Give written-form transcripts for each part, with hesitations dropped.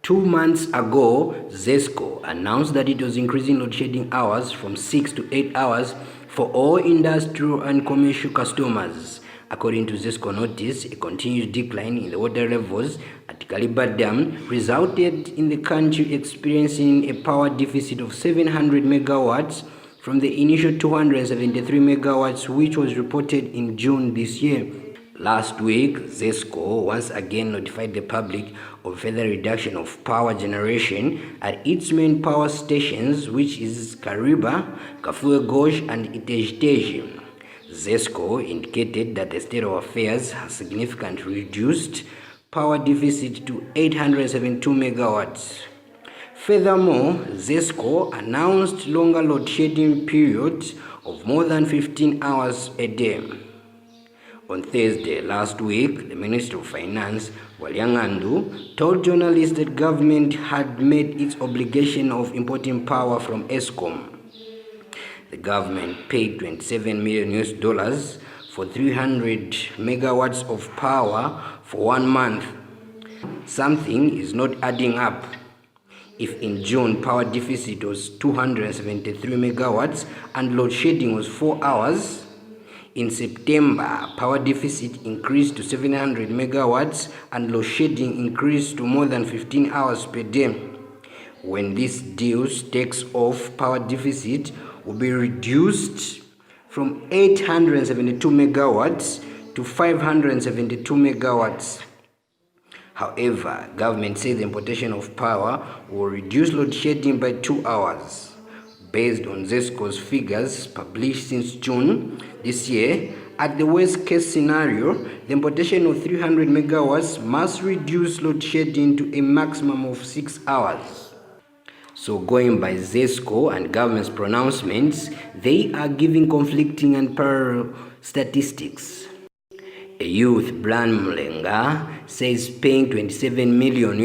2 months ago, ZESCO announced that it was increasing load shedding hours from 6 to 8 hours for all industrial and commercial customers. According to ZESCO notice, a continued decline in the water levels at Kaliba Dam resulted in the country experiencing a power deficit of 700 megawatts from the initial 273 megawatts which was reported in June this year. Last week, ZESCO once again notified the public of further reduction of power generation at its main power stations, which is Kariba, Kafue Gauche and Itej-Tej. ZESCO indicated that the state of affairs has significantly reduced power deficit to 872 megawatts. Furthermore, ZESCO announced longer load shedding periods of more than 15 hours a day. On Thursday last week, the Minister of Finance, Walyangandu, told journalists that government had met its obligation of importing power from ESKOM. The government paid $27 million for 300 megawatts of power for 1 month. Something is not adding up. If in June power deficit was 273 megawatts and load shedding was 4 hours, in September, power deficit increased to 700 megawatts and load shedding increased to more than 15 hours per day. When this deal takes off, power deficit will be reduced from 872 megawatts to 572 megawatts. However, government says the importation of power will reduce load shedding by 2 hours. Based on ZESCO's figures published since June this year, at the worst case scenario, the importation of 300 megawatts must reduce load shedding to a maximum of 6 hours. So going by ZESCO and government's pronouncements, they are giving conflicting and parallel statistics. A youth, Blan Mlenga, says paying $27 million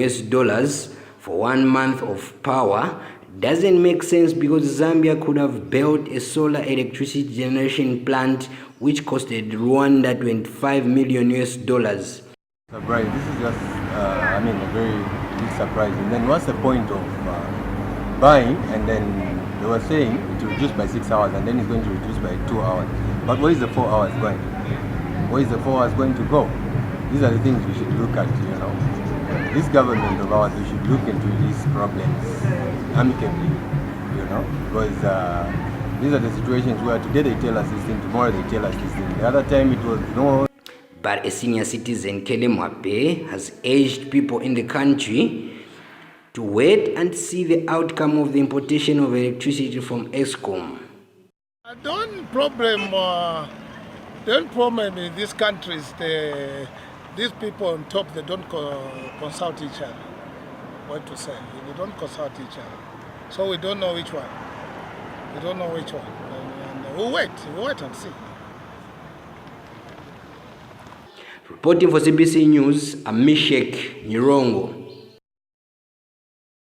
for 1 month of power doesn't make sense because Zambia could have built a solar electricity generation plant which costed Rwanda $25 million. Surprise! This is just, a very big surprise. And then what's the point of buying? And then they were saying it will reduce by 6 hours, and then it's going to reduce by 2 hours. But where is the 4 hours going? Where is the 4 hours going to go? These are the things we should look at. This government of ours, we should look into these problems amicably, because these are the situations where today they tell us this thing, tomorrow they tell us this thing. The other time it was no. But a senior citizen, Kele Mwape, has urged people in the country to wait and see the outcome of the importation of electricity from ESKOM. Don't problem in these countries, these people on top, they don't consult each other. What to say? They don't consult each other. So we don't know which one. We don't know which one. And we'll wait and see. Reporting for CBC News, I'm Mishek Nyirongo.